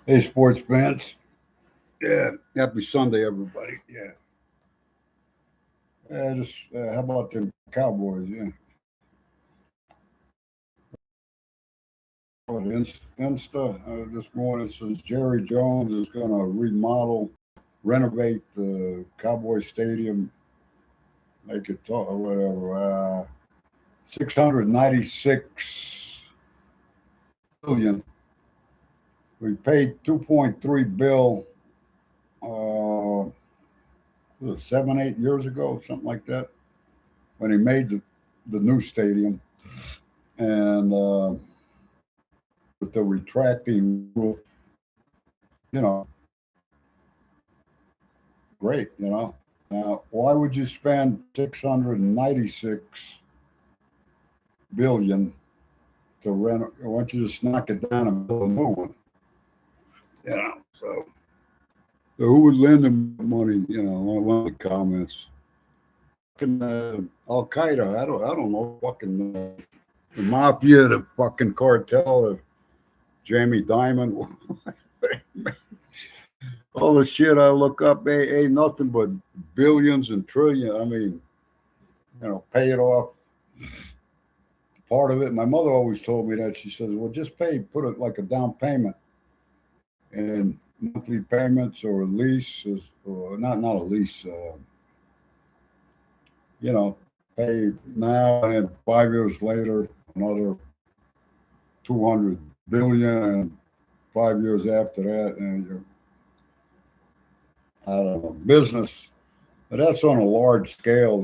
Hey, sports fans. Yeah, happy Sunday, everybody. How about them Cowboys? Yeah. What, Insta this morning says Jerry Jones is going to remodel, renovate the Cowboy Stadium, make it tall, whatever. 696 billion. We paid 2.3 bill. Was it 7, 8 years ago, something like that, when he made the new stadium, and with the retracting rule, you know, great, Now, why would you spend 696 billion to rent? Why don't you just knock it down and build a new one? So who would lend them money? One of the comments. Fucking Al Qaeda. I don't know. Fucking the mafia, the fucking cartel, Jamie Dimon. All the shit I look up ain't nothing but billions and trillions. I mean, pay it off. Part of it. My mother always told me that. She says, "Well, just put it like a down payment, and monthly payments or leases, or not a lease. Pay now and then 5 years later another 200 billion, and 5 years after that, and you're, I don't know, business." But that's on a large scale.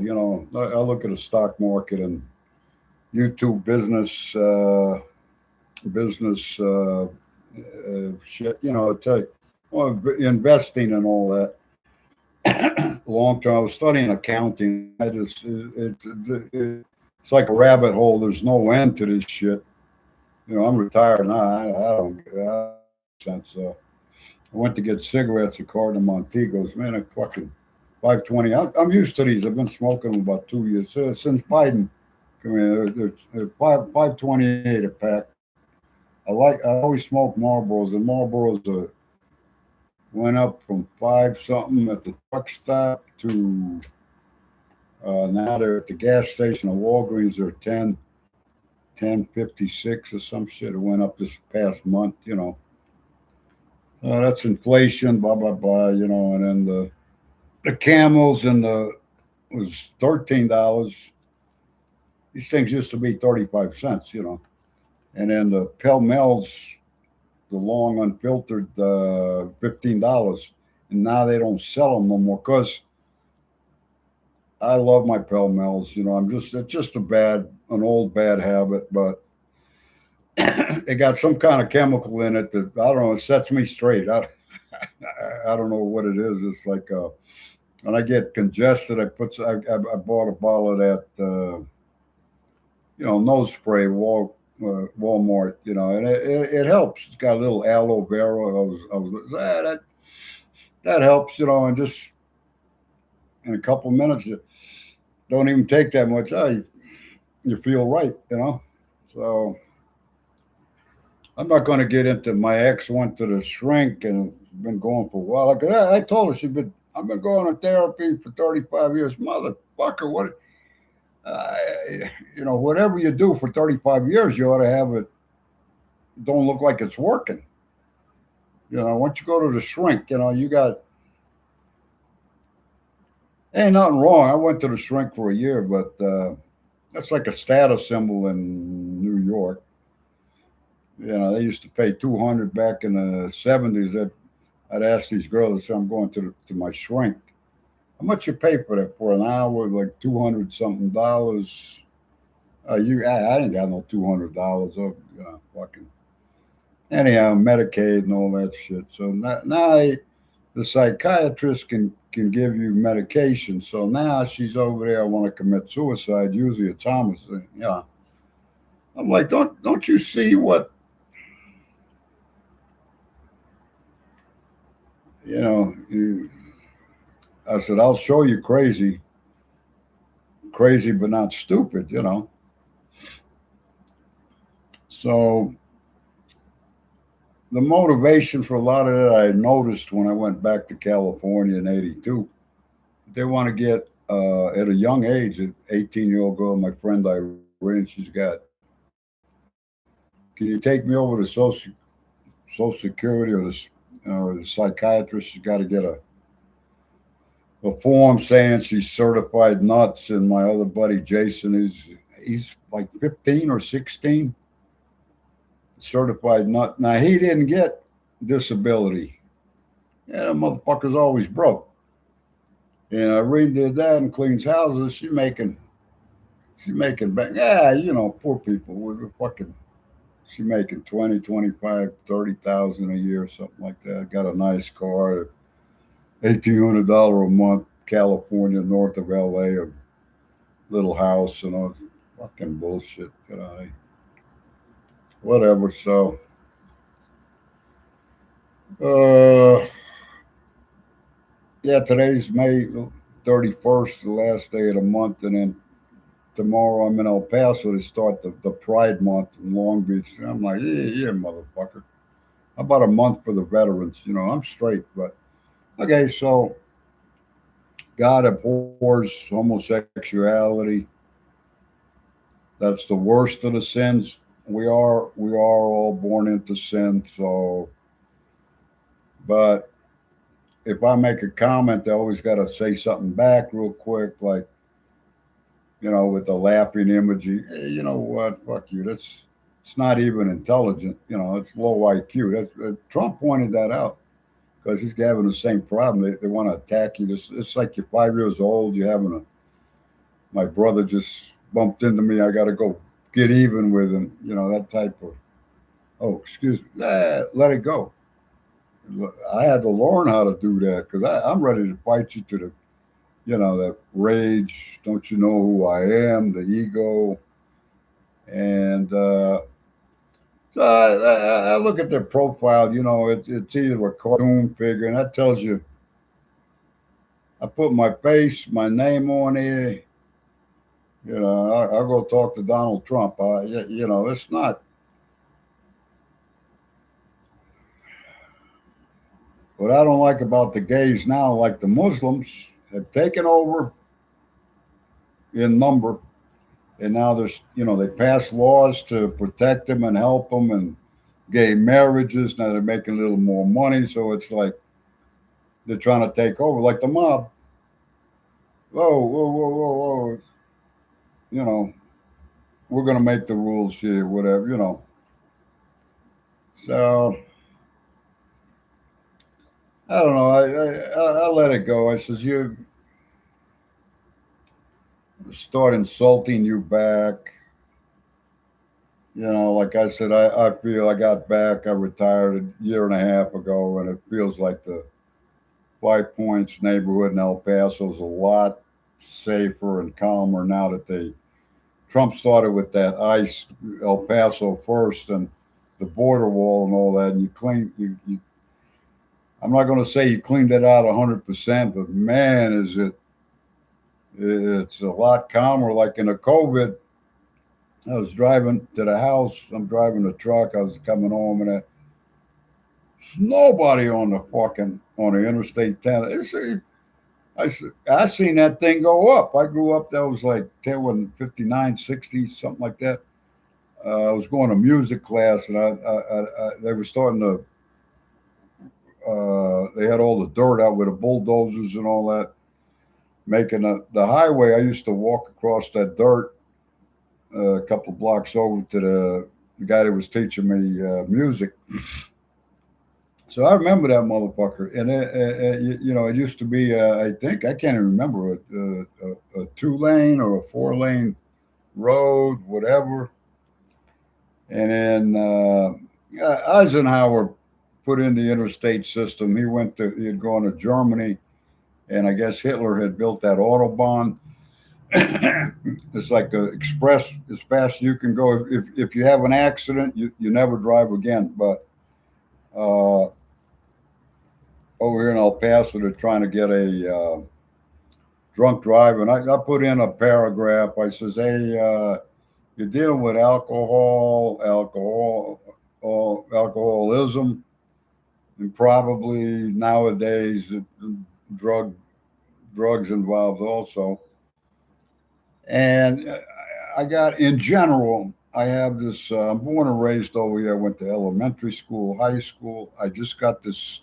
I look at the stock market and YouTube business shit. I tell you, well, investing and all that. Long term, I was studying accounting. It's like a rabbit hole. There's no end to this shit. I'm retired now. I don't get sense. I went to get cigarettes at Cardinal Montegos. Man, I fucking 520. I'm used to these. I've been smoking them about 2 years since Biden. I mean, they're 528 a pack. I always smoke Marlboros, and Marlboros went up from 5 something at the truck stop to now they're at the gas station at Walgreens. They're 10.56 or some shit. It went up this past month. That's inflation. Blah blah blah. And then the Camels and the was $13. These things used to be 35 cents. And then the Pell Mel's, the long unfiltered, $15, and now they don't sell them no more because I love my Pell Mel's. It's just an old bad habit, but it got some kind of chemical in it that I don't know. It sets me straight. I don't know what it is. It's like when I get congested, I bought a bottle of that nose spray Walmart, and it helps. It's got a little aloe vera. That helps, and just in a couple of minutes, you don't even take that much. You feel right. So I'm not going to get into. My ex went to the shrink and been going for a while. Like I told her, I've been going to therapy for 35 years. Motherfucker, what? Whatever you do for 35 years, you ought to have it. Don't look like it's working. Once you go to the shrink, you got. Ain't nothing wrong. I went to the shrink for a year, but that's like a status symbol in New York. They used to pay 200 back in the 70s. That I'd ask these girls, I say, I'm going to my shrink. How much you pay for that for an hour? Like 200 something dollars. I ain't got no $200. Fucking. Anyhow, Medicaid and all that shit. So now the psychiatrist can give you medication. So now she's over there. I want to commit suicide. Usually it's homicide. Yeah. I'm like, don't you see what? I said, I'll show you crazy but not stupid. So the motivation for a lot of it I noticed when I went back to California in '82. They want to get at a young age, an 18-year-old girl, my friend Irene, she's got, can you take me over to Social Security or the psychiatrist? She's got to get a form saying she's certified nuts. And my other buddy Jason he's like 15 or 16, certified nut. Now he didn't get disability. Yeah, that motherfucker's always broke. And Irene did that and cleans houses. She's making back. Yeah, poor people. We're fucking. She making 20, 25, 30,000 a year, something like that. Got a nice car, $1,800 a month, California, north of LA, a little house and all. Fucking bullshit. Whatever. So, uh, yeah, today's May 31st, the last day of the month, and then tomorrow I'm in El Paso to start the Pride Month in Long Beach. And I'm like, yeah, motherfucker. How about a month for the veterans? I'm straight, but okay. So God abhors homosexuality. That's the worst of the sins. We are all born into sin. So, but if I make a comment, I always got to say something back real quick, like with the laughing emoji. Hey, you know what? Fuck you. It's not even intelligent. It's low IQ. Trump pointed that out because he's having the same problem. They want to attack you. It's like you're 5 years old. You're having my brother just bumped into me. I got to go get even with him. That type of. Oh, excuse me. Let it go. I had to learn how to do that because I'm ready to fight you to that rage. Don't you know who I am? The ego. And so I look at their profile. It's either a cartoon figure, and that tells you. I put my face, my name on here. I'll go talk to Donald Trump. It's not. What I don't like about the gays now, like the Muslims, have taken over in number, and now they pass laws to protect them and help them, and gay marriages. Now they're making a little more money, so it's like they're trying to take over, like the mob. Whoa, whoa, whoa, whoa, whoa! You know, we're gonna make the rules here, whatever. So I don't know. I let it go. I says you start insulting you back. Like I said, I feel I got back. I retired a year and a half ago, and it feels like the Five Points neighborhood in El Paso is a lot safer and calmer now that Trump started with that ICE El Paso first and the border wall and all that, and I'm not going to say you cleaned it out 100%, but man, it's a lot calmer. Like in the COVID, I was driving to the house. I'm driving the truck. I was coming home, and there's nobody on the Interstate 10. I seen that thing go up. I grew up. That was like 10, 59, 60, something like that. I was going to music class, and they were starting to. They had all the dirt out with the bulldozers and all that, making the highway. I used to walk across that dirt a couple of blocks over to the guy that was teaching me music. So I remember that motherfucker, and it used to be. I think I can't even remember a 2-lane or a 4-lane road, whatever. And then Eisenhower put in the interstate system. He had gone to Germany, and I guess Hitler had built that autobahn. It's like a express as fast as you can go. If you have an accident, you never drive again. But over here in El Paso, they're trying to get a drunk driver. And I put in a paragraph. I says, hey, you're dealing with alcoholism. and probably nowadays drug drugs involved also. And I got in general, I have this. I'm born and raised over here. I went to elementary school, high school. I just got this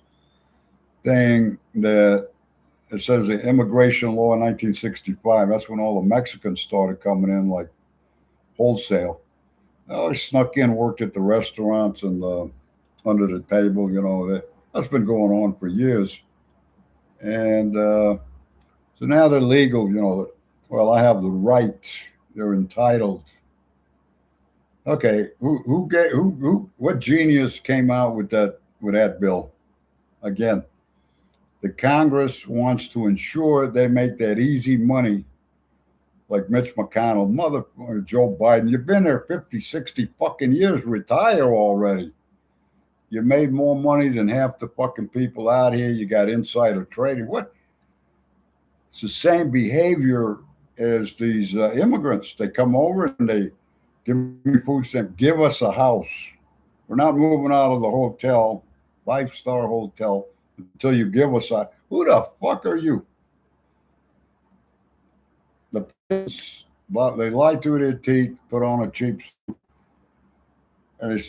thing that it says the immigration law in 1965. That's when all the Mexicans started coming in like wholesale. I always snuck in, worked at the restaurants and under the table. That's been going on for years. And so now they're legal. Well, I have the right. They're entitled. Okay, what genius came out with that bill? Again, the Congress wants to ensure they make that easy money, like Mitch McConnell, mother or Joe Biden. You've been there 50, 60 fucking years. Retire already. You made more money than half the fucking people out here. You got insider trading. What? It's the same behavior as these immigrants. They come over and they give me food stamp. Give us a house. We're not moving out of the hotel, 5-star hotel, until you give us a. Who the fuck are you? The kids, they lie through their teeth, put on a cheap suit, and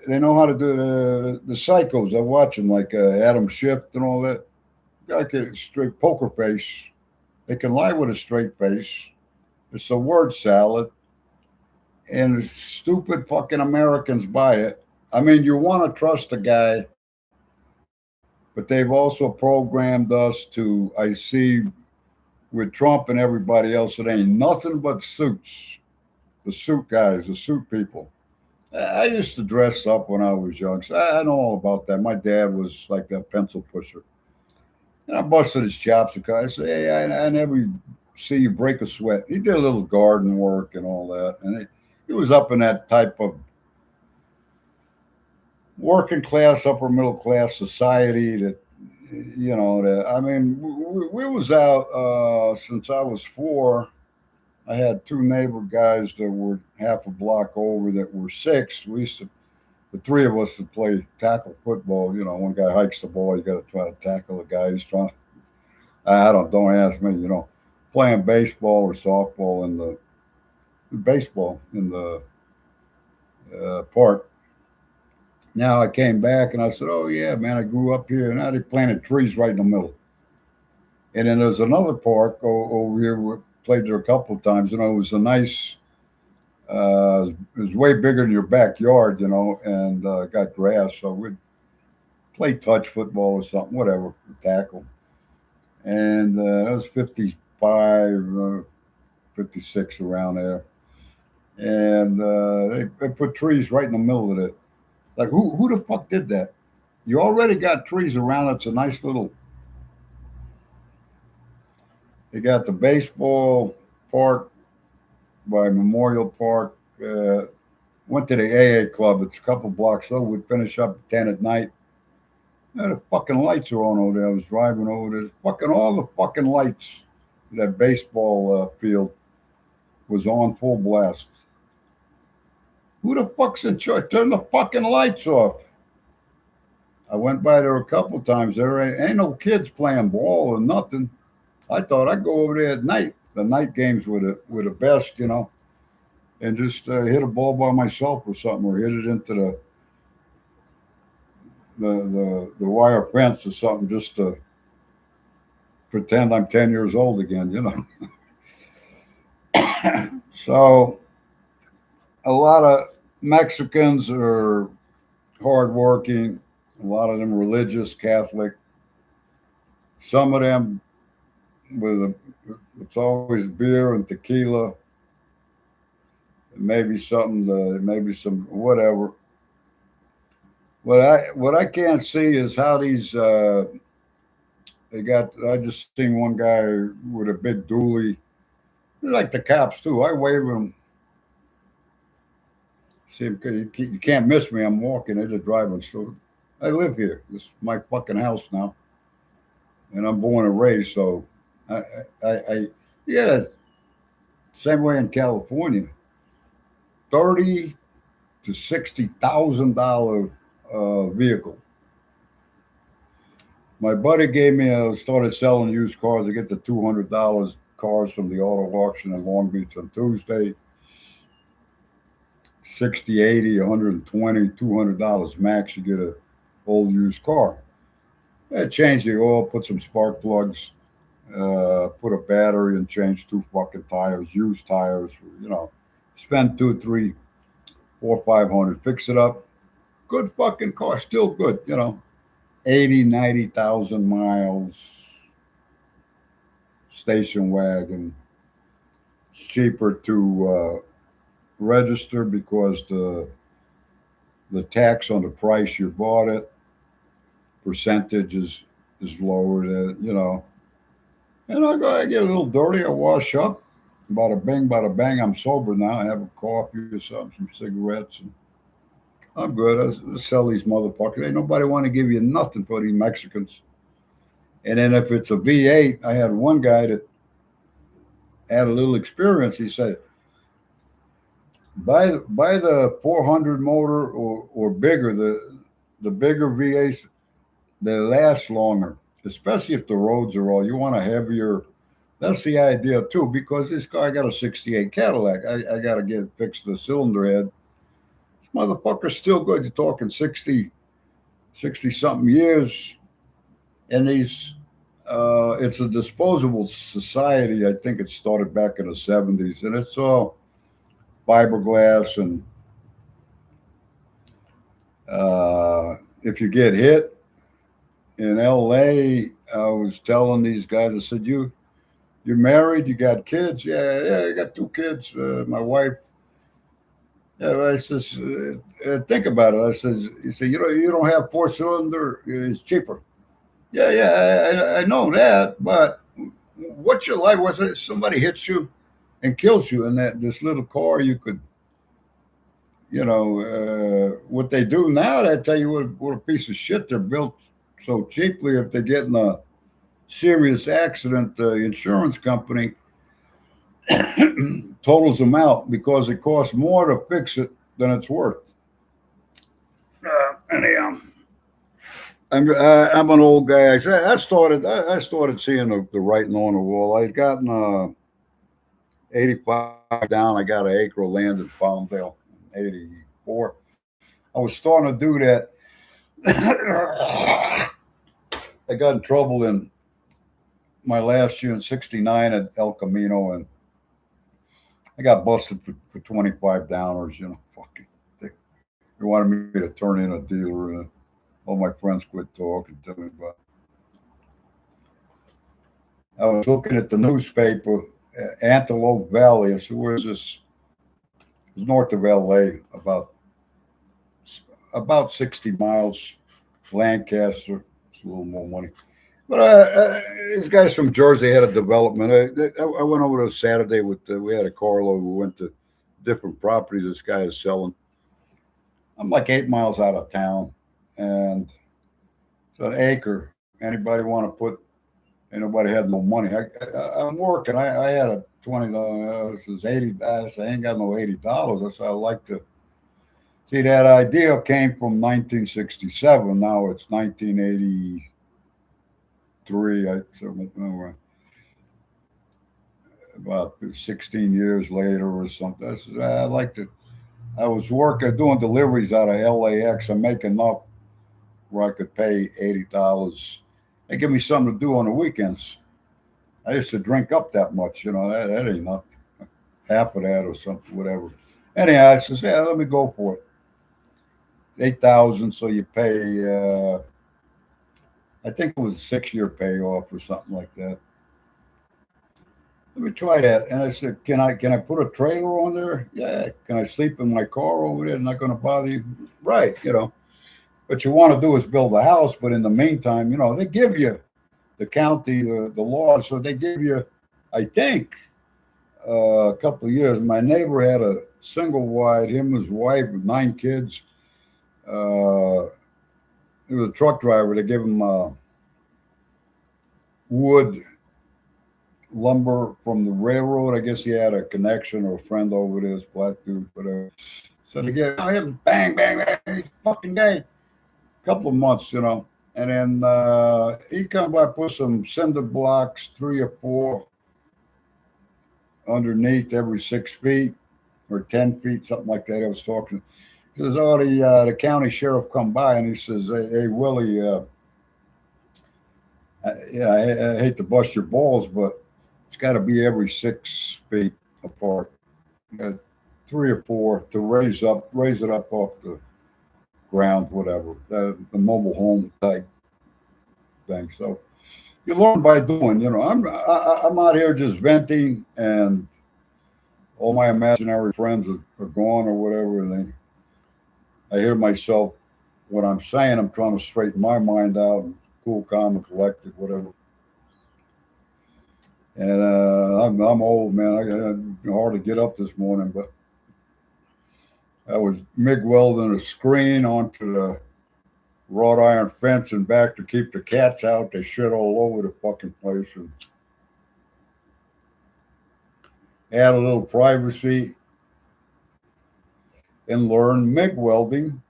they know how to do the psychos. I watch them like Adam Schiff and all that. Like a straight poker face. They can lie with a straight face. It's a word salad, and stupid fucking Americans buy it. I mean, you want to trust a guy, but they've also programmed us to. I see with Trump and everybody else, it ain't nothing but suits. The suit guys, the suit people. I used to dress up when I was young, so I know all about that. My dad was like that pencil pusher. And I busted his chops. I said, hey, I never see you break a sweat. He did a little garden work and all that. And he was up in that type of working class, upper middle class society that, I mean, we was out since I was 4. I had 2 neighbor guys that were half a block over that were 6. The 3 of us would play tackle football. One guy hikes the ball, you got to try to tackle the guy. He's trying. I don't ask me. Playing baseball or softball in the baseball in the park. Now I came back and I said, "Oh yeah, man, I grew up here." And now they planted trees right in the middle. And then there's another park over here. We played there a couple of times. It was a nice. It was way bigger than your backyard, and got grass. So we'd play touch football or something, whatever, tackle. And it was 55, 56 around there. And they put trees right in the middle of it. Like, who the fuck did that? You already got trees around. It's a nice little. You got the baseball park by Memorial Park. Went to the AA club. It's a couple blocks over. We'd finish up at 10 at night. The fucking lights are on over there. I was driving over there. Fucking all the fucking lights. That baseball field was on full blast. Who the fuck's in charge? Turn the fucking lights off. I went by there a couple times. There ain't no kids playing ball or nothing. I thought I'd go over there at night. The night games were the best, and just hit a ball by myself or something, or hit it into the wire fence or something, just to pretend I'm 10 years old again. So a lot of Mexicans are hardworking. A lot of them religious, Catholic. Some of them it's always beer and tequila, maybe maybe some whatever. What I can't see is how these they got. I just seen one guy with a big dually, like the cops too. I wave him. See him, you can't miss me. I'm walking. They're just driving. So I live here. This is my fucking house now, and I'm born and raised. So I yeah, same way in California. 30 to $60,000 vehicle. My buddy gave me started selling used cars. I get the $200 cars from the auto auction in Long Beach on Tuesday. 60, 80, 120, $200 max. You get a old used car. I changed the oil, put some spark plugs, put a battery, and change two fucking tires, used tires. Spend two, three, four, 500, fix it up. Good fucking car, still good. 80, 90,000 miles. Station wagon. It's cheaper to register because the tax on the price you bought it percentage is lower. And I get a little dirty. I wash up. Bada bing, bada bang. I'm sober now. I have a coffee or something, some cigarettes, and I'm good. I sell these motherfuckers. Ain't nobody want to give you nothing for these Mexicans. And then if it's a V8, I had one guy that had a little experience. He said, buy the 400 motor or bigger. The bigger V8s, they last longer, especially if the roads are all. You want a heavier. That's the idea too, because this guy got a '68 Cadillac. I got to get fixed the cylinder head. This motherfucker's still good. You're talking 60 something years, and these. It's a disposable society. I think it started back in the '70s, and it's all fiberglass. And if you get hit in LA, I was telling these guys, I said, you're married, you got kids? Yeah, I got two kids. My wife. Yeah, I says, think about it. I says, he said, you don't have four-cylinder. It's cheaper. Yeah, I know that, but what's your life? Was it somebody hits you and kills you in this little car? You could, what they do now. I tell you what a piece of shit. They're built so cheaply. If they get in a serious accident, the insurance company totals them out because it costs more to fix it than it's worth. Anyhow. I'm an old guy. I started seeing the writing on the wall. I had gotten 85 down. I got an acre of land in Palmdale in '84. I was starting to do that. I got in trouble in my last year in '69 at El Camino, and I got busted for 25 downers. Fucking. They wanted me to turn in a dealer, and all my friends quit talking to me. But I was looking at the newspaper, Antelope Valley. I said, "Where's this?" It was north of LA, about 60 miles. Lancaster, it's a little more money. But these guys from Jersey had a development. I went over to Saturday we had a carload. We went to different properties this guy is selling. I'm like 8 miles out of town, and it's an acre. Anybody want to put? Ain't nobody had no money. I'm working. I had a $20. This is 80. I said, I ain't got no $80. I said, I'd like to see that idea came from 1967. Now it's 1983. I said, about 16 years later or something. I said, I'd like to. I was working doing deliveries out of LAX. I'm making enough where I could pay $80. They give me something to do on the weekends. I used to drink up that much, that ain't nothing. Half of that or something, whatever. Anyhow, I says, yeah, let me go for it. 8,000, so you pay. I think it was a 6-year payoff or something like that. Let me try that. And I said, can I put a trailer on there? Yeah. Can I sleep in my car over there? Not going to bother you, right? What you want to do is build a house, but in the meantime, they give you the county, the law, so they give you, I think, a couple of years. My neighbor had a single wide, him and his wife with 9 kids. He was a truck driver. They gave him wood lumber from the railroad. I guess he had a connection or a friend over there, this black dude, whatever. So they get him, bang, bang, bang, he's fucking gay. Couple of months, and And then he come by, put some cinder blocks, 3 or 4 underneath every 6 feet or 10 feet, something like that. I was talking. He says, "Oh, the county sheriff come by," and he says, "Hey, Willie, I hate to bust your balls, but it's got to be every 6 feet apart, uh, 3 or 4 to raise it up off the ground, whatever, the mobile home type thing." So you learn by doing. I'm out here just venting, and all my imaginary friends are gone or whatever, and I hear myself what I'm saying. I'm trying to straighten my mind out and cool, calm, and collected, whatever. And I'm old, man. I got hard to get up this morning, but I was MIG welding a screen onto the wrought iron fence and back to keep the cats out. They shit all over the fucking place, and add a little privacy and learn MIG welding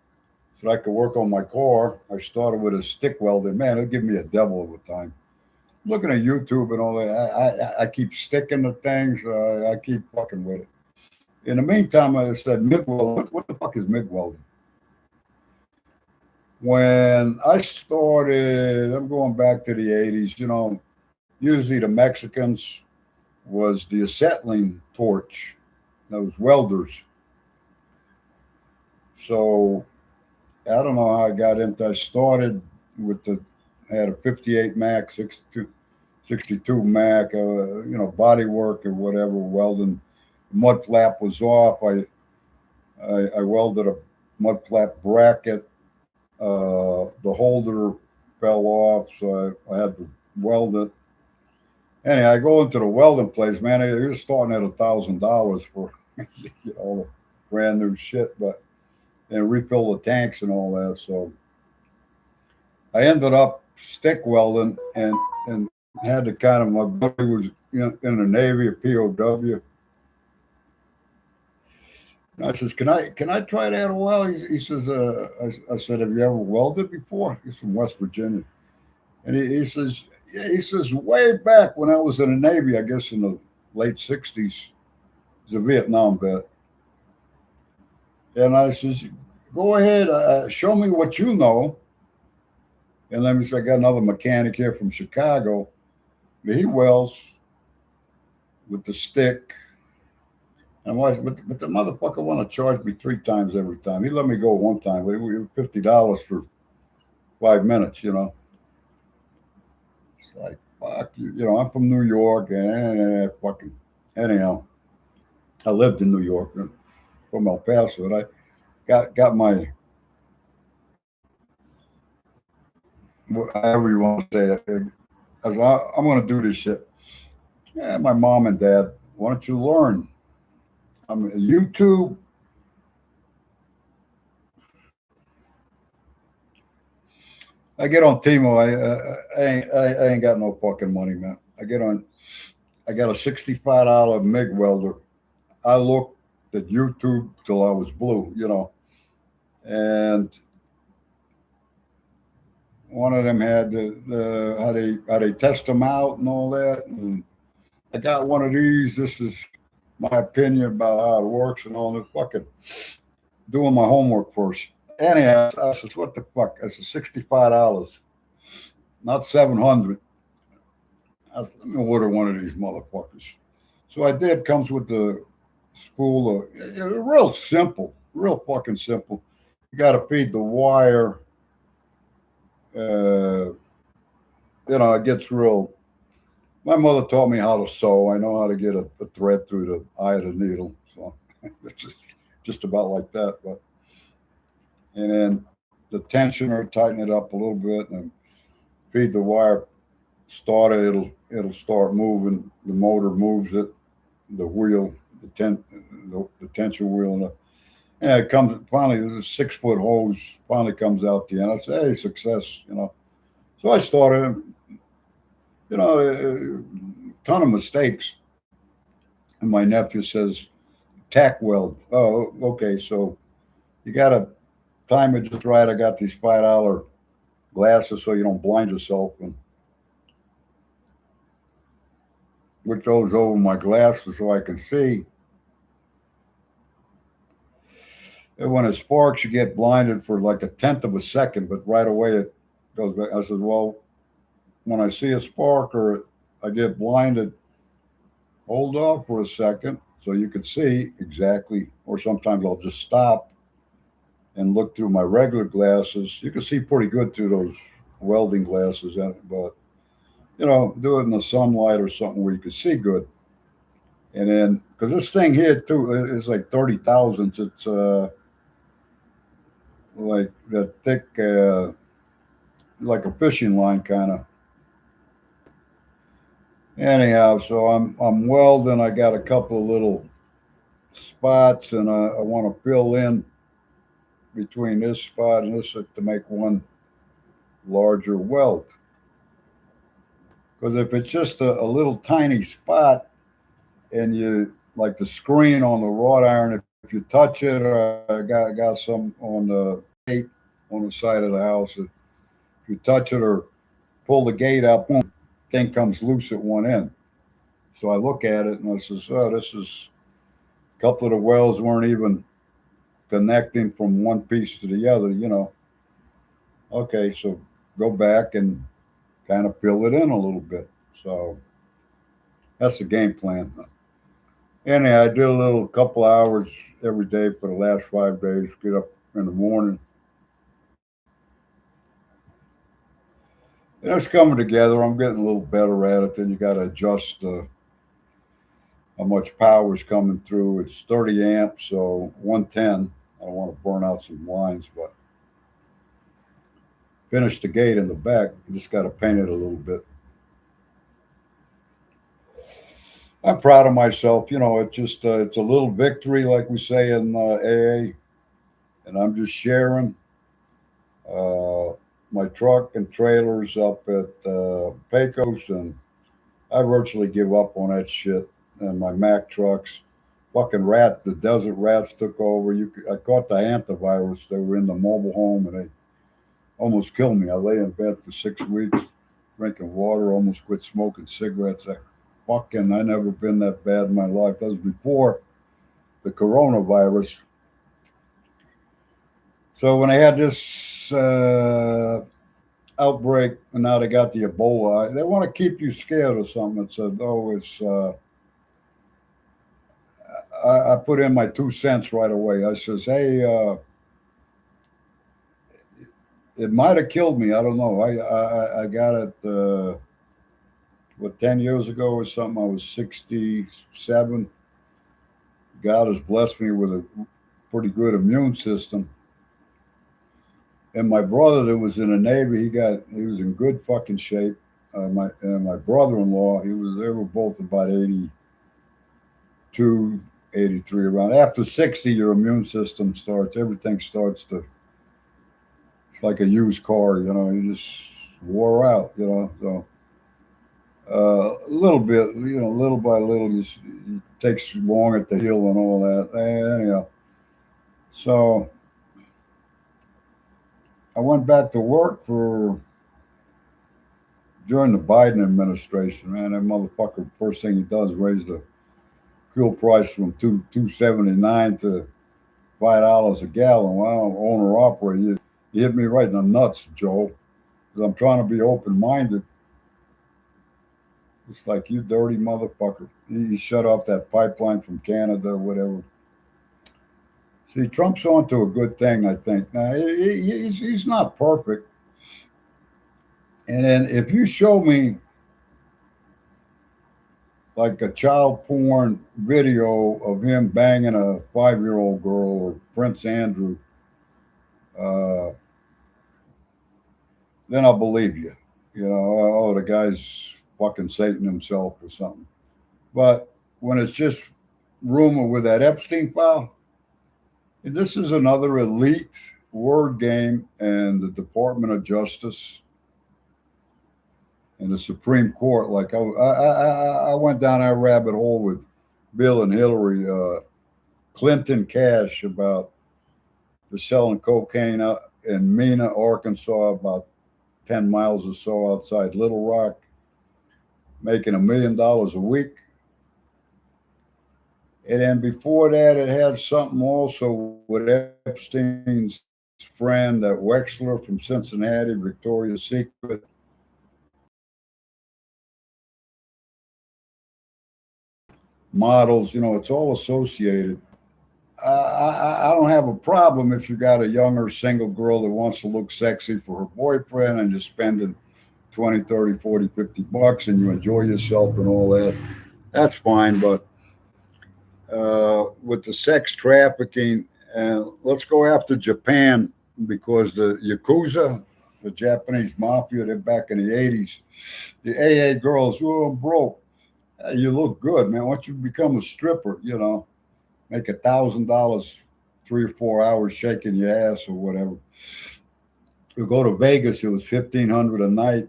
so I could work on my car. I started with a stick welding. Man, it'll give me a devil of a time. Looking at YouTube and all that, I keep sticking to things. I keep fucking with it. In the meantime, I said, MIG welding. What the fuck is MIG welding? When I started, I'm going back to the 80s, usually the Mexicans was the acetylene torch, those welders. So I don't know how I got into. I started with I had a 58 Mac, 62 Mac, body work or whatever, welding. The mud flap was off. I welded a mud flap bracket. The holder fell off, so I had to weld it. Anyway, I go into the welding place, man. It was starting at $1,000 for all the brand new shit, but and refill the tanks and all that. So I ended up stick welding and had to kind of, my buddy was in the Navy, a POW. And I says, can I try that a while? He says, I said, have you ever welded before? He's from West Virginia. And he says, yeah, he says, way back when I was in the Navy, I guess in the late 60s, as a Vietnam vet. And I says, go ahead, show me what you know. And let me say, I got another mechanic here from Chicago. He welds with the stick. And but the motherfucker want to charge me 3 times every time. He let me go one time, but it was $50 for 5 minutes, It's like, fuck you. I'm from New York, and fucking, anyhow, I lived in New York from El Paso, and I got my, however you want to say it. I was like, I'm going to do this shit. Yeah, my mom and dad, why don't you learn? I'm YouTube. I get on Timo. I ain't got no fucking money, man. I got a $65 MIG welder. I looked at YouTube till I was blue, and one of them had how they test them out and all that. And I got one of these. This is my opinion about how it works and all this. Fucking doing my homework first. Anyhow, I said, what the fuck? I said, $65, not 700. I said, let me order one of these motherfuckers. So I did. Comes with the spool of, real simple, real fucking simple. You got to feed the wire. It gets real. My mother taught me how to sew. I know how to get a thread through the eye of the needle. So it's just about like that. But and then the tensioner, tighten it up a little bit, and feed the wire. Start it. It'll start moving. The motor moves it. The wheel, the tension wheel, and it comes finally. There's a 6-foot hose. Finally comes out the end. I say, hey, success. So I started. A ton of mistakes. And my nephew says, tack weld. Oh, okay. So you got to time it just right. I got these $5 glasses so you don't blind yourself, and put those over my glasses so I can see. And when it sparks, you get blinded for like a tenth of a second, but right away it goes back. I said, well, when I see a spark or I get blinded, hold off for a second so you can see exactly. Or sometimes I'll just stop and look through my regular glasses. You can see pretty good through those welding glasses, but do it in the sunlight or something where you can see good. And then, because this thing here too is like 30 thousandths. It's like that thick, like a fishing line kind of. Anyhow, so I'm welding. I got a couple of little spots, and I want to fill in between this spot and this to make one larger welt. Because if it's just a little tiny spot, and you like the screen on the wrought iron, if you touch it, or I got some on the gate on the side of the house. If you touch it or pull the gate up, boom, thing comes loose at one end. So I look at it and I says, "Oh, this is a couple of the welds weren't even connecting from one piece to the other." Okay, so go back and kind of fill it in a little bit. So that's the game plan. Anyhow, I did a little couple hours every day for the last 5 days. Get up in the morning. And it's coming together. I'm getting a little better at it. Then you got to adjust how much power is coming through. It's 30 amps, so 110. I don't want to burn out some lines, but finish the gate in the back. You just got to paint it a little bit. I'm proud of myself. It's a little victory, like we say in AA, and I'm just sharing. Uh, my truck and trailers up at Pecos, and I virtually give up on that shit. And my Mack trucks, fucking the desert rats took over. I caught the antivirus. They were in the mobile home, and they almost killed me. I lay in bed for 6 weeks, drinking water, almost quit smoking cigarettes. I never been that bad in my life. That was before the coronavirus. So when I had this outbreak, and now they got the Ebola, they want to keep you scared or something. It said, oh, it's. I put in my 2 cents right away. I says, hey, it might have killed me. I don't know. I got it. 10 years ago or something. I was 67. God has blessed me with a pretty good immune system. And my brother that was in the Navy, he was in good fucking shape. My brother-in-law, they were both about 82, 83 around. After 60, your immune system everything starts to, it's like a used car, you just wore out, so a little bit, little by little, it takes longer to heal and all that. Anyhow, so I went back to work during the Biden administration. Man, that motherfucker, first thing he does is raise the fuel price from 2.79 to $5 a gallon. Wow, owner operator, you hit me right in the nuts, Joe. Because I'm trying to be open minded. It's like, you dirty motherfucker. He shut off that pipeline from Canada or whatever. See, Trump's onto a good thing, I think. Now, he's not perfect. And then if you show me like a child porn video of him banging a 5-year-old girl or Prince Andrew, uh, then I'll believe you. Oh, the guy's fucking Satan himself or something. But when it's just rumor with that Epstein file, this is another elite word game, and the Department of Justice and the Supreme Court. Like I went down that rabbit hole with Bill and Hillary Clinton Cash about the selling cocaine out in Mena, Arkansas, about 10 miles or so outside Little Rock, making $1 million a week. And then before that, it had something also with Epstein's friend, that Wexler from Cincinnati, Victoria's Secret. Models, it's all associated. I don't have a problem if you got a younger single girl that wants to look sexy for her boyfriend and you're spending 20, 30, 40, $50 and you enjoy yourself and all that. That's fine. But with the sex trafficking, and let's go after Japan, because the Yakuza, the Japanese mafia, they're back in the 80s. The AA girls, oh, I'm broke. You look good, man. Once you become a stripper, make $1,000 3 or 4 hours shaking your ass or whatever. You go to Vegas, it was $1,500 a night.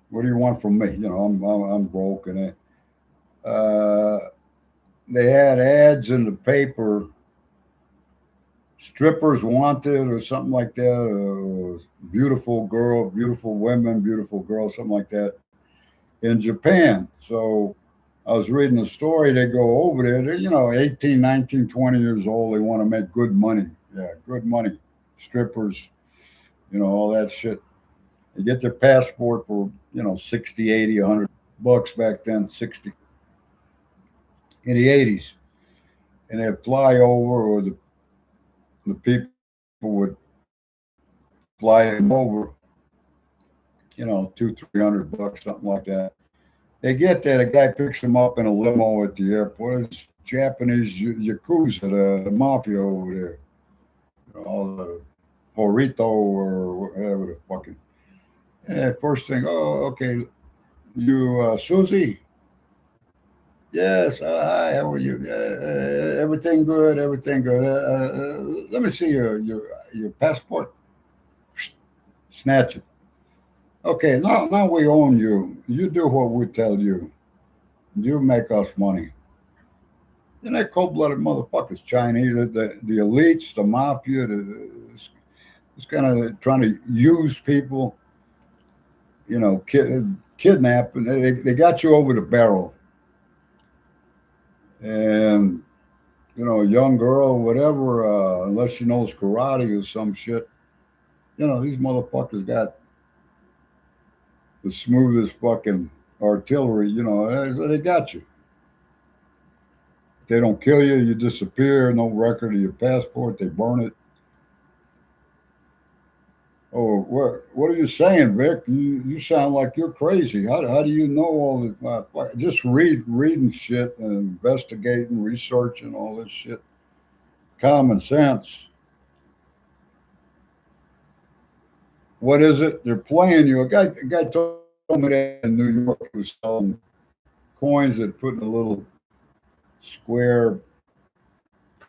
What do you want from me? I'm broke, and they had ads in the paper, strippers wanted or something like that. Beautiful girl, beautiful women, beautiful girls, something like that in Japan. So I was reading a story. They go over there, they're, 18, 19, 20 years old. They want to make good money. Yeah, good money. Strippers, all that shit. They get their passport for, 60, 80, $100 back then, 60 in the 80s. And they'd fly over, or the people would fly them over, $200, $300, something like that. They get there, the guy picks them up in a limo at the airport. It's Japanese Yakuza, the mafia over there. All the Horito or whatever the fucking. And first thing, oh, okay, you Susie? Yes, hi, how are you? Everything good, everything good. Let me see your passport. Snatch it. Okay, now we own you. You do what we tell you. You make us money. And they're cold-blooded motherfuckers, Chinese, the elites, the mafia, it's kind of trying to use people, kidnapping. They got you over the barrel. And, a young girl, whatever, unless she knows karate or some shit, these motherfuckers got the smoothest fucking artillery, they got you. If they don't kill you, you disappear, no record of your passport, they burn it. Oh, what are you saying, Vic? You sound like you're crazy. How do you know all this? Just reading shit and investigating, researching all this shit. Common sense. What is it? They're playing you. A guy told me that in New York, he was selling coins that put in a little square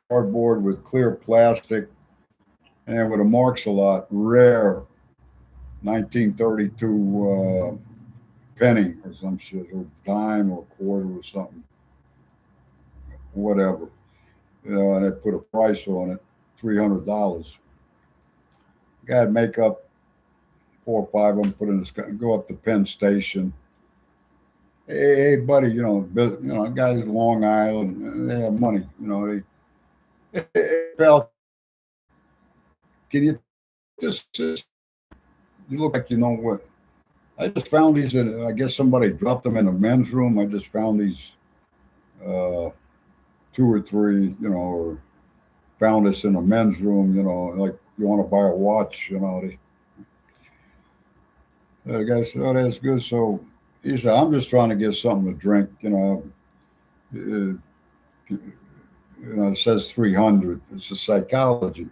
cardboard with clear plastic, and with the marks a lot. Rare 1932 penny or some shit, or dime or quarter or something, whatever. And they put a price on it, $300. Guy'd make up 4 or 5 of them, put in this, go up to Penn Station. Hey, buddy, guys, Long Island, they have money, hey, pal, can you this? You look like you know what. I just found these. I guess somebody dropped them in the men's room. I just found these 2 or 3, or found this in the men's room. Like you want to buy a watch. The guy said, "Oh, that's good." So he said, "I'm just trying to get something to drink." It says 300. It's a psychology.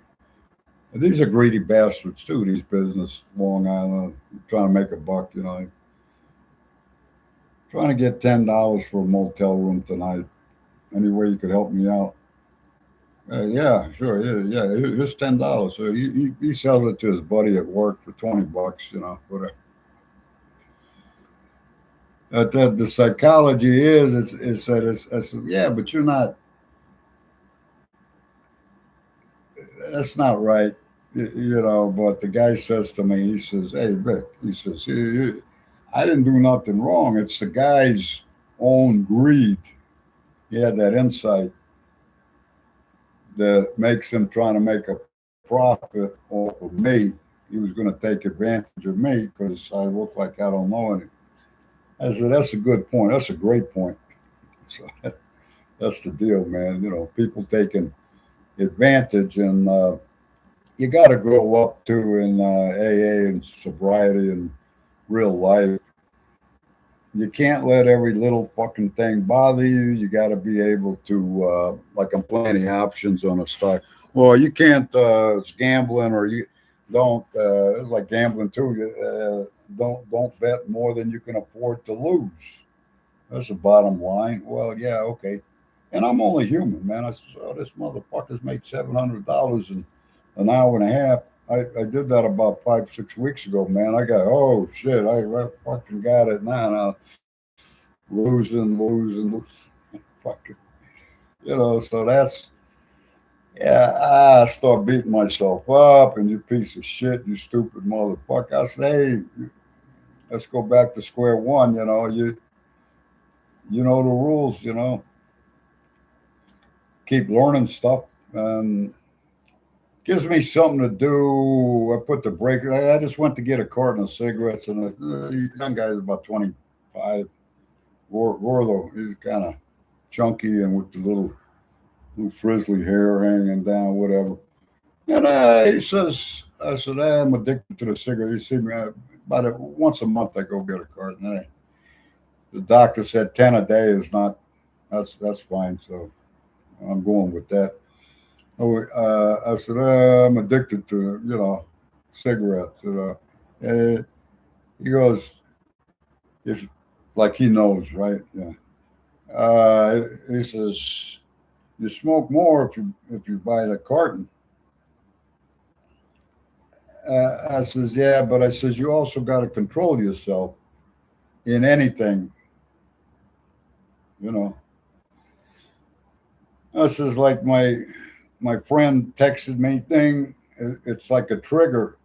And these are greedy bastards too. These business Long Island trying to make a buck. Trying to get $10 for a motel room tonight. Any way you could help me out? Yeah, sure. Yeah. Here's $10. So he sells it to his buddy at work for $20. Whatever. The psychology is it's that it's yeah, but you're not. That's not right. But the guy says to me, he says, "Hey, Vic," he says, I didn't do nothing wrong. It's the guy's own greed. He had that insight that makes him trying to make a profit off of me. He was going to take advantage of me because I look like I don't know anything. I said, that's a good point. That's a great point. So that's the deal, man. People taking advantage, and you got to grow up too in AA and sobriety and real life. You can't let every little fucking thing bother you. You got to be able to, like I'm playing the options on a stock. Well, you can't, it's gambling, or you don't, it's like gambling too. Don't bet more than you can afford to lose. That's the bottom line. Well, yeah, okay. And I'm only human, man. I said, oh, this motherfucker's made $700 in an hour and a half. I did that about 5, 6 weeks ago, man. I got, oh shit, I fucking got it now. Losing, fucking, so that's, yeah, I start beating myself up, and you piece of shit, you stupid motherfucker. I say, hey, let's go back to square one, you know the rules, keep learning stuff. Gives me something to do. I put the break. I just went to get a carton of cigarettes, and the young guy's about 25. Warlow, he's kind of chunky and with the little frizzly hair hanging down, whatever. And he says, I said, I'm addicted to the cigarette. You see me once a month. I go get a carton. The doctor said 10 a day is not. That's fine. So I'm going with that. I said, I'm addicted to, cigarettes. And he goes, if, like he knows, right? Yeah. He says, you smoke more if you buy the carton. I says, yeah, but I says, you also got to control yourself in anything, you know. I says, like my friend texted me thing. It's like a trigger.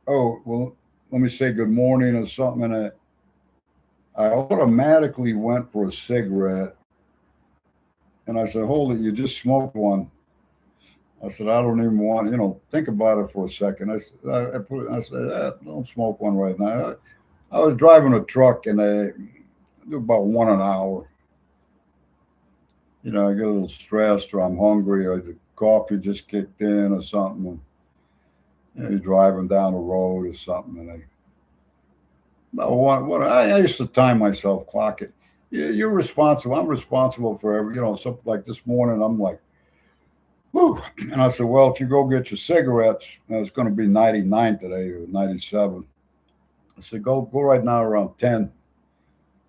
Oh, well, let me say good morning or something, and I automatically went for a cigarette, and I said, hold it, you just smoked one. I said, I don't even want, think about it for a second. I said, don't smoke one right now. I was driving a truck, and I do about one an hour. I get a little stressed, or I'm hungry, or the coffee just kicked in or something. And, you're driving down the road or something, and about I used to time myself, clock it. You're responsible. I'm responsible for every, something like this morning. I'm like, whew. And I said, well, if you go get your cigarettes, it's going to be 99 today or 97. I said, go right now around 10.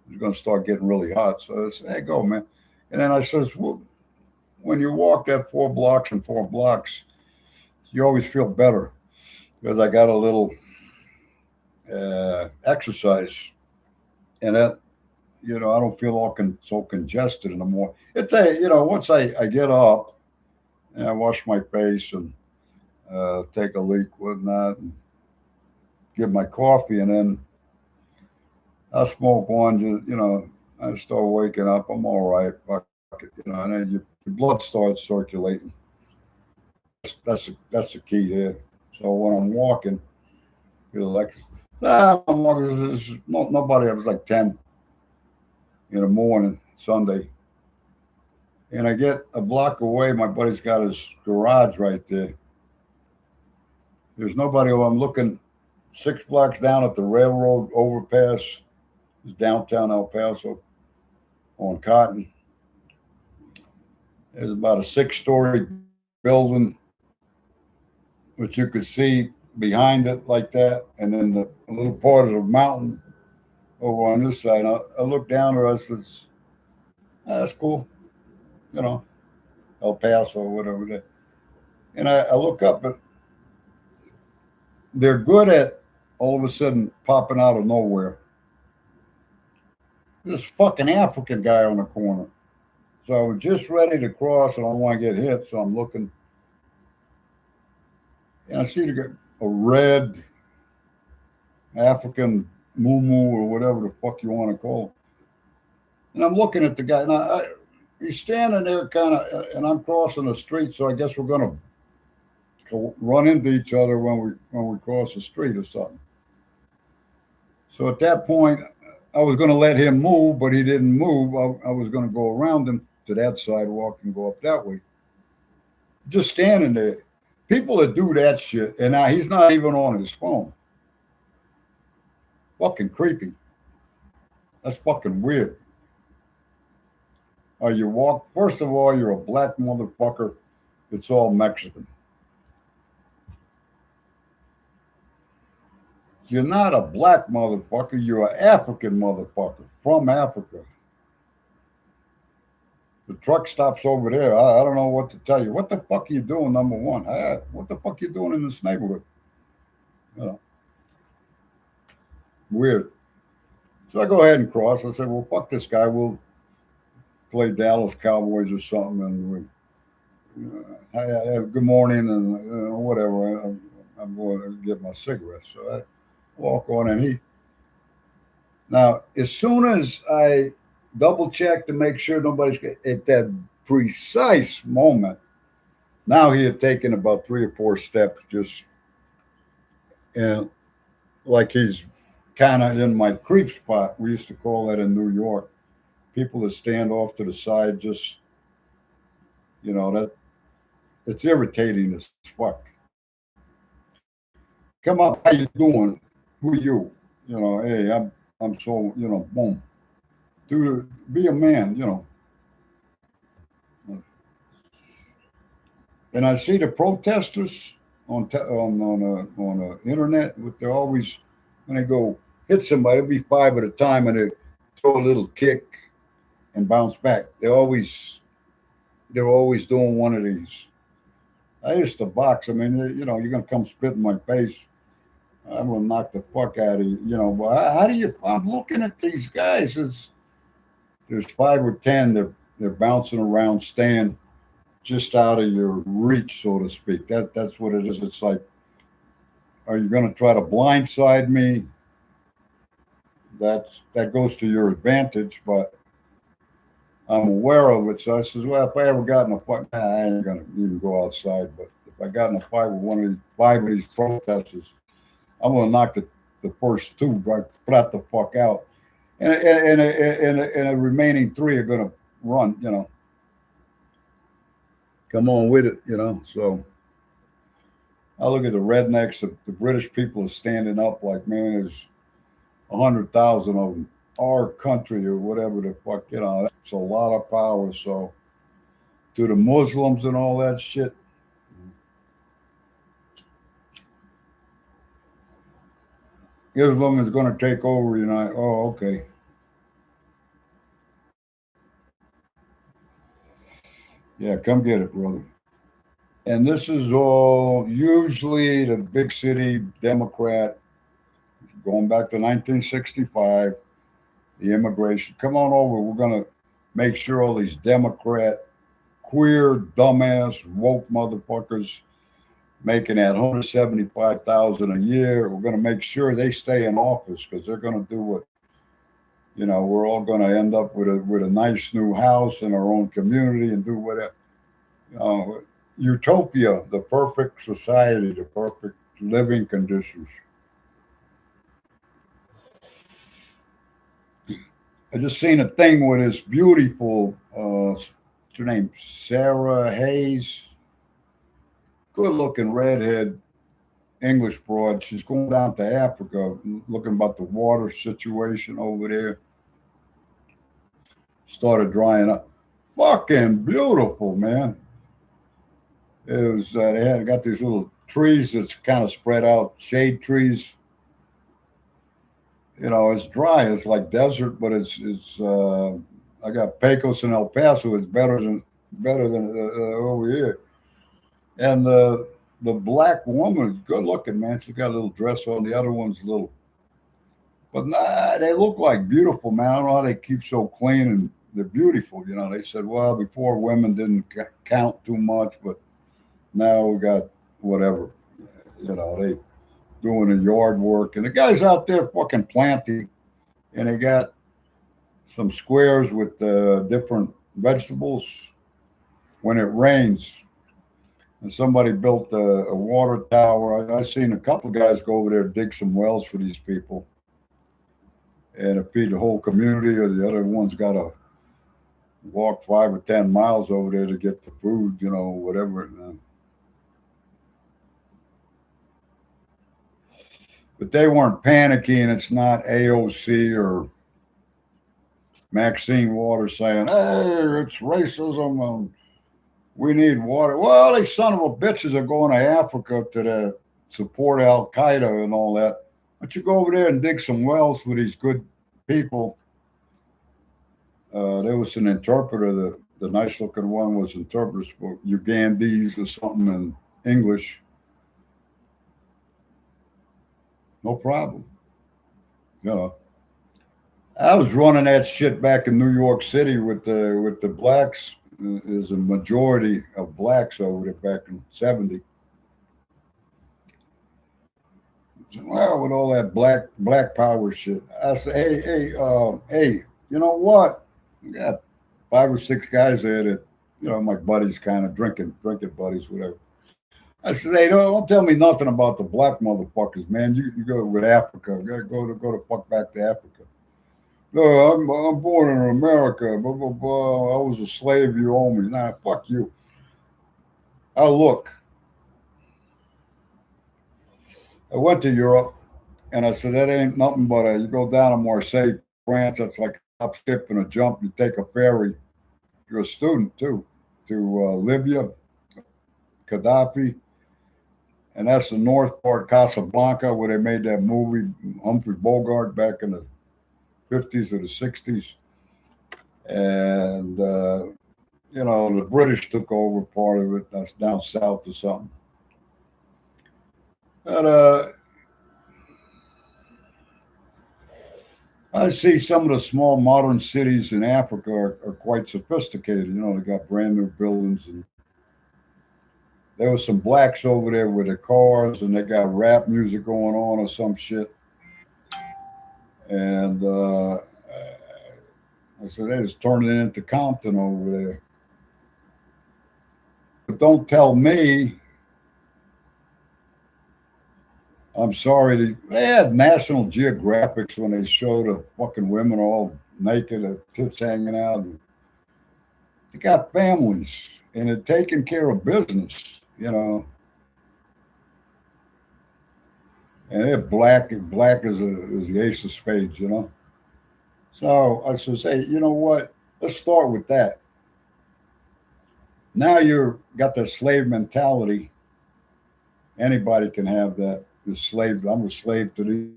It's going to start getting really hot. So I said, hey, go, man. And then I says, well, when you walk that 4 blocks and 4 blocks, you always feel better because I got a little exercise, and that, I don't feel so congested anymore. Once I get up and I wash my face and take a leak, whatnot, and get my coffee, and then I smoke one. I start waking up. I'm all right. Fuck it, and then your blood starts circulating. That's the key there. So when I'm walking, like, I'm walking. Nobody. I was like 10 in the morning, Sunday, and I get a block away. My buddy's got his garage right there. There's nobody. I'm looking 6 blocks down at the railroad overpass, downtown El Paso, on Cotton. There's about a 6-story building, which you could see behind it like that, and then the a little part of the mountain over on this side. I look down there. I says, that's cool, you know, El Paso or whatever. And I look up, and they're good at all of a sudden popping out of nowhere. This fucking African guy on the corner. So I was just ready to cross, and I don't want to get hit, so I'm looking. And I see a red African moo or whatever the fuck you want to call it. And I'm looking at the guy, and he's standing there kind of, and I'm crossing the street, so I guess we're going to run into each other when we cross the street or something. So at that point, I was going to let him move, but he didn't move. I was going to go around him to that sidewalk and go up that way. Just standing there. People that do that shit, and now he's not even on his phone. Fucking creepy. That's fucking weird. First of all, you're a black motherfucker. It's all Mexican. You're not a black motherfucker. You're an African motherfucker from Africa. The truck stops over there. I don't know what to tell you. What the fuck are you doing, number one? What the fuck are you doing in this neighborhood? You know, weird. So I go ahead and cross. I said, well, fuck this guy. We'll play Dallas Cowboys or something. And good morning and whatever. I'm going to get my cigarettes. So I walk on, and now, as soon as I double check to make sure nobody's at that precise moment, now he had taken about 3 or 4 steps, just and like he's kind of in my creep spot. We used to call that in New York. People that stand off to the side, just that it's irritating as fuck. Come up, how you doing? Who are you? Hey, I'm so boom. Be a man. And I see the protesters on the internet. They're always, when they go hit somebody, it'll be 5 at a time, and they throw a little kick and bounce back. They're always doing one of these. I used to box. I mean, you're gonna come spit in my face. I will knock the fuck out of you. But how do you? I'm looking at these guys. There's 5 or 10. They're bouncing around, staying just out of your reach, so to speak. That's what it is. It's like, are you going to try to blindside me? That goes to your advantage, but I'm aware of it. So I says, well, if I ever got in a fight, I ain't going to even go outside. But if I got in a fight with one of these 5 of these protesters, I'm going to knock the first 2 right flat the fuck out. And the remaining 3 are going to run, come on with it, So I look at the rednecks, the British people are standing up like, man, there's 100,000 of them. Our country or whatever the fuck, that's a lot of power. So to the Muslims and all that shit, Islam is going to take over, Oh, okay. Yeah, come get it, brother. And this is all usually the big city Democrat, going back to 1965, the immigration. Come on over. We're going to make sure all these Democrat, queer, dumbass, woke motherfuckers making that 175,000 a year. We're going to make sure they stay in office, because they're going to do what, we're all going to end up with a nice new house in our own community and do whatever. Utopia, the perfect society, the perfect living conditions. I just seen a thing with this beautiful, what's her name, Sarah Hayes, good-looking redhead English broad. She's going down to Africa, looking about the water situation over there. Started drying up. Fucking beautiful, man. It was they got these little trees that's kind of spread out, shade trees. It's dry. It's like desert, but it's I got Pecos and El Paso. It's better than over here. And the black woman is good looking, man. She got a little dress on. The other one's a little, but they look like beautiful, man. I don't know how they keep so clean, and they're beautiful. They said, well, before women didn't count too much, but now we got whatever. They doing the yard work, and the guys out there fucking planting, and they got some squares with different vegetables. When it rains, and somebody built a water tower, I seen a couple guys go over there dig some wells for these people, and to feed the whole community, or the other one's got to walk 5 or 10 miles over there to get the food, whatever. But they weren't panicking. It's not AOC or Maxine Waters saying, "Hey, it's racism and we need water." Well, these son of a bitches are going to Africa to support Al Qaeda and all that. Why don't you go over there and dig some wells for these good people? There was an interpreter. The nice looking one was interpreters for Ugandese or something in English. No problem. I was running that shit back in New York City with the blacks. There's a majority of blacks over there back in '70. Well, with all that black power shit, I said, hey, you know what? We got 5 or 6 guys there that my buddies, kind of drinking buddies, whatever. I said, hey, don't tell me nothing about the black motherfuckers, man. You go with Africa. You go to fuck back to Africa. No, I'm born in America. Blah, blah, blah. I was a slave. You owe me. Nah, fuck you. Look. I went to Europe, and I said, that ain't nothing but you go down to Marseille, France. That's like a hop, skip, and a jump. You take a ferry. You're a student, too, to Libya, Gaddafi. And that's the north part, Casablanca, where they made that movie, Humphrey Bogart, back in the 50s or the 60s. And, the British took over part of it. That's down south or something. But I see some of the small modern cities in Africa are quite sophisticated. They got brand new buildings, and there was some blacks over there with their cars, and they got rap music going on or some shit. And I said, they just turning it into Compton over there. But don't tell me. I'm sorry. They had National Geographics when they showed the fucking women all naked, their tits hanging out. And they got families, and they're taking care of business, And they're black as the ace of spades, So I said, hey, you know what? Let's start with that. Now you've got the slave mentality. Anybody can have that. The slave. I'm a slave to these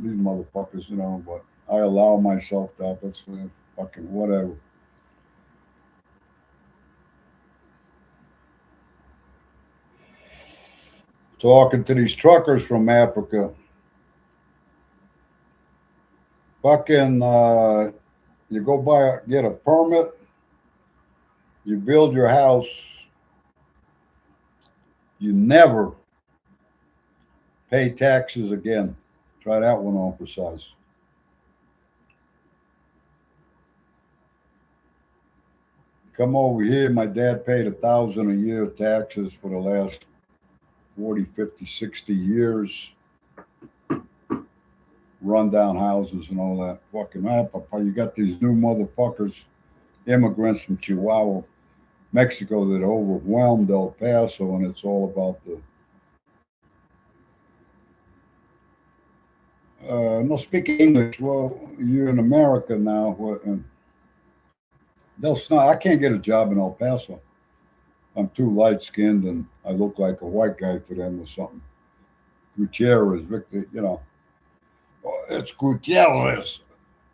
motherfuckers, but I allow myself that. That's fucking whatever. Talking to these truckers from Africa. Fucking, you go get a permit, you build your house, you never pay taxes again. Try that one on for size. Come over here. My dad paid $1,000 a year taxes for the last 40, 50, 60 years. Rundown houses and all that. Fucking Papa, you got these new motherfuckers, immigrants from Chihuahua, Mexico, that overwhelmed El Paso, and it's all about no speak English. Well, you're in America now. They'll snot. I can't get a job in El Paso. I'm too light skinned and I look like a white guy to them or something. Gutierrez, Victor, it's Gutierrez.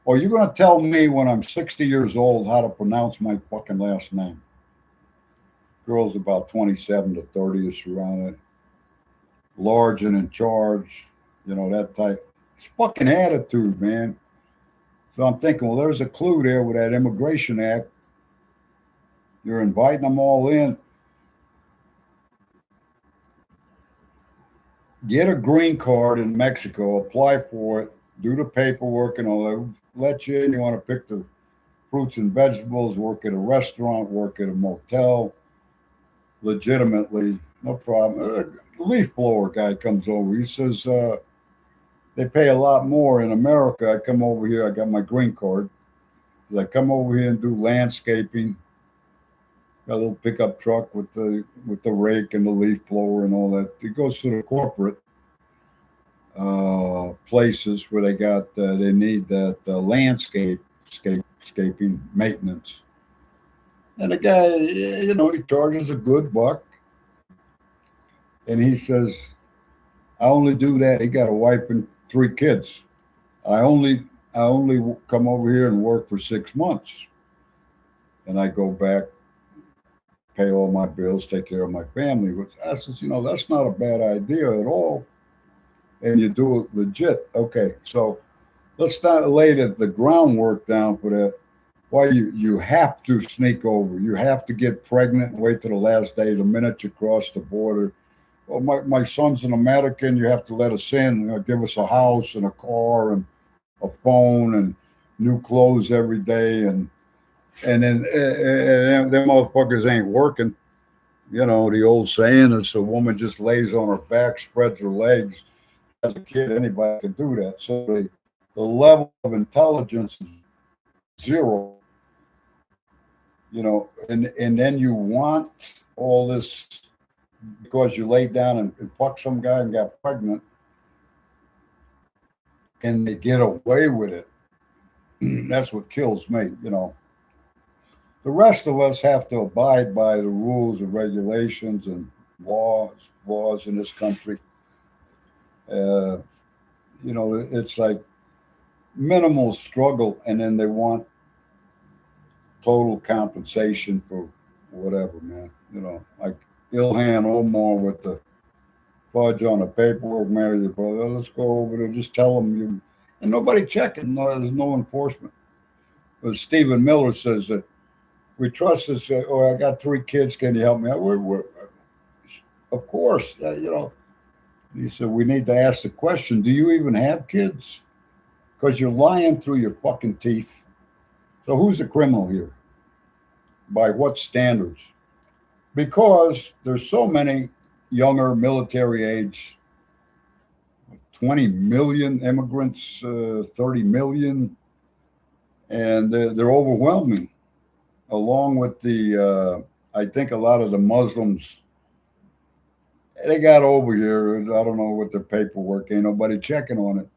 Or you're going to tell me when I'm 60 years old how to pronounce my fucking last name? Girls about 27 to 30ish around it. Large and in charge, that type. It's fucking attitude, man. So I'm thinking, well, there's a clue there with that Immigration Act. You're inviting them all in. get a green card in Mexico, apply for it, do the paperwork and all that. Let you in. You want to pick the fruits and vegetables, work at a restaurant, work at a motel, legitimately, no problem. Leaf blower guy comes over. He says they pay a lot more in America. I come over here. I got my green card. I come over here and do landscaping. Got a little pickup truck with the rake and the leaf blower and all that. It goes to the corporate places where they need that landscaping maintenance. And the guy, he charges a good buck, and he says, "I only do that." He got a wife and 3 kids. I only I only come over here and work for 6 months, and I go back, pay all my bills, take care of my family. Which I says, that's not a bad idea at all, and you do it legit. Okay, so let's start lay the groundwork down for that. Why you have to sneak over? You have to get pregnant and wait to the last day. The minute you cross the border, well, my son's an American. You have to let us in. Give us a house and a car and a phone and new clothes every day, and then them motherfuckers ain't working. The old saying is a woman just lays on her back, spreads her legs. As a kid, anybody can do that. So the level of intelligence is zero, and then you want all this because you laid down and fucked some guy and got pregnant, and they get away with it. That's what kills me. The rest of us have to abide by the rules and regulations and laws in this country. Uh, it's like minimal struggle, and then they want total compensation for whatever, man. Like Ilhan Omar with the fudge on the paperwork, marry your brother. Let's go over there. Just tell them you, and nobody checking. No, there's no enforcement. But Stephen Miller says that we trust this. Oh, I got 3 kids. Can you help me out? Of course, He said we need to ask the question: do you even have kids? Because you're lying through your fucking teeth. So who's the criminal here? By what standards? Because there's so many younger military age, 20 million immigrants, 30 million, and they're overwhelming. Along with I think a lot of the Muslims, they got over here. I don't know what their paperwork, ain't nobody checking on it.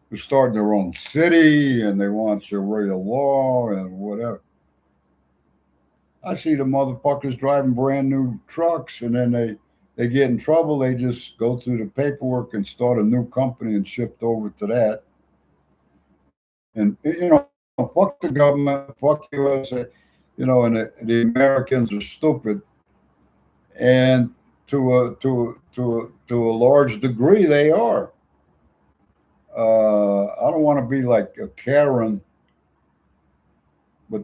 They're starting their own city and they want Sharia law and whatever. I see the motherfuckers driving brand new trucks, and then they get in trouble. They just go through the paperwork and start a new company and shift over to that. And fuck the government, fuck USA, and the Americans are stupid, and to a large degree they are. I don't want to be like a Karen, but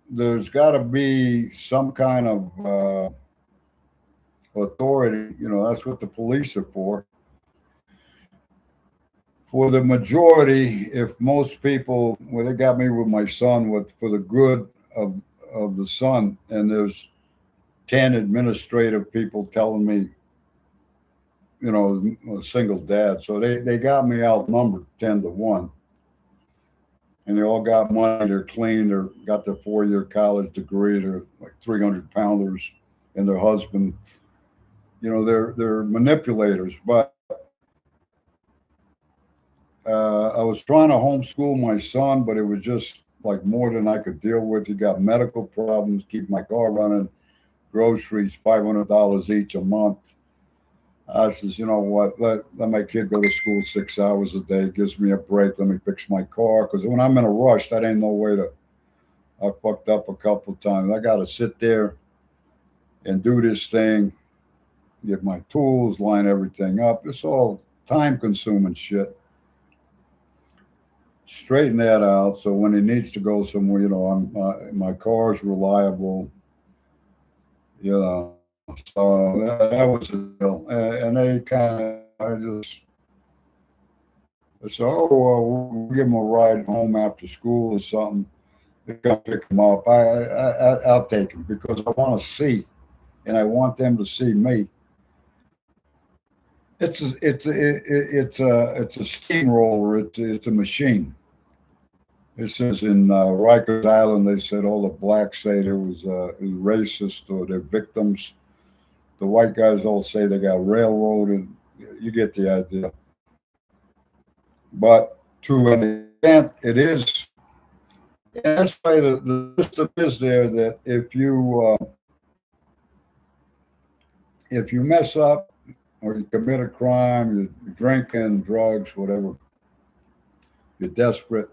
there's got to be some kind of authority. That's what the police are for. For the majority, if most people, well, they got me with my son with for the good of the son, and there's 10 administrative people telling me, a single dad. So they got me outnumbered 10-1. And they all got money. They're clean. They're got their 4-year college degree. They're like 300-pounders, and their husband. They're manipulators. But I was trying to homeschool my son, but it was just like more than I could deal with. He got medical problems, keep my car running, groceries, $500 each a month. I says, you know what? Let my kid go to school 6 hours a day. Gives me a break. Let me fix my car. Because when I'm in a rush, that ain't no way to. I fucked up a couple of times. I got to sit there and do this thing, get my tools, line everything up. It's all time consuming shit. Straighten that out. So when he needs to go somewhere, my car's reliable. So that was a deal. and they kind of, I just, I said, oh, well, we'll give them a ride home after school or something. They come pick them up. I'll take them because I want to see, and I want them to see me. It's a steamroller. It's a machine. It says in Rikers Island, they said all the blacks say it was racist or they're victims. The white guys all say they got railroaded. You get the idea. But to an extent, it is. And that's why the system is there that if you mess up or you commit a crime, you're drinking, drugs, whatever, you're desperate.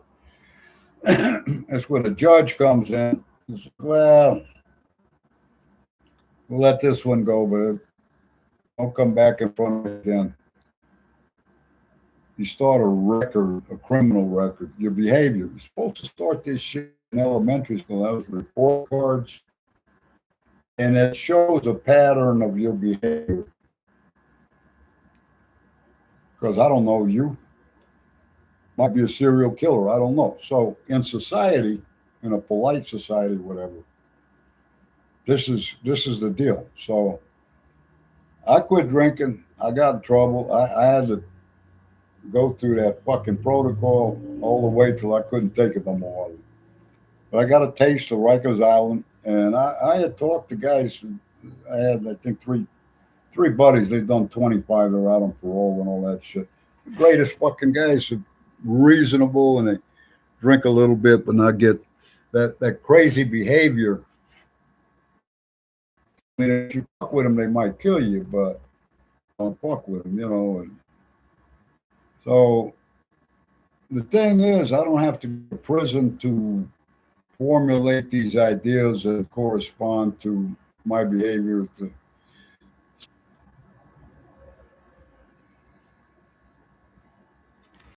That's where the judge comes in. Says, well, we'll let this one go, but don't come back in front of me again. You start a record, a criminal record, your behavior. You're supposed to start this shit in elementary school. That was report cards, and it shows a pattern of your behavior. Because I don't know, you might be a serial killer. I don't know. So in society, in a polite society, whatever, this is the deal. So I quit drinking. I got in trouble. I had to go through that fucking protocol all the way till I couldn't take it no more. But I got a taste of Rikers Island, and I had talked to guys. I had, I think, three buddies. They've done 25. They're out on parole and all that shit. The greatest fucking guys, are reasonable, and they drink a little bit, but not get that crazy behavior. I mean, if you fuck with them, they might kill you, but don't fuck with them, you know. And so the thing is, I don't have to go to prison to formulate these ideas that correspond to my behavior.